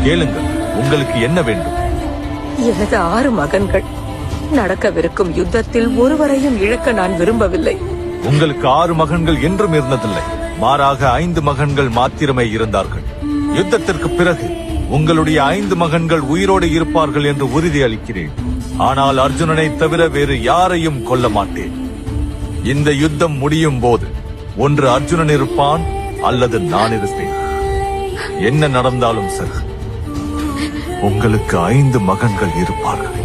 கேளுங்கள், உங்களுக்கு என்ன வேண்டும்? எனது 6 மகன்கள். நடக்கவிருக்கும் யுத்தத்தில் ஒருவரையும் இழக்க நான் விரும்பவில்லை. உங்களுக்கு 6 மகன்கள் என்றும் இருந்ததில்லை. மாறாக 5 மகன்கள் மாத்திரமே இருந்தார்கள். யுத்தத்திற்கு பிறகு உங்களுடைய 5 மகன்கள் உயிரோடு இருப்பார்கள் என்று உறுதி அளிக்கிறேன். ஆனால் அர்ஜுனனை தவிர வேறு யாரையும் கொல்ல மாட்டேன். இந்த யுத்தம் முடியும் போது ஒன்று அர்ஜுனன் இருப்பான் அல்லது நான் இருப்பேன். என்ன நடந்தாலும் சரி, உங்களுக்கு 5 மகன்கள் இருப்பார்கள்.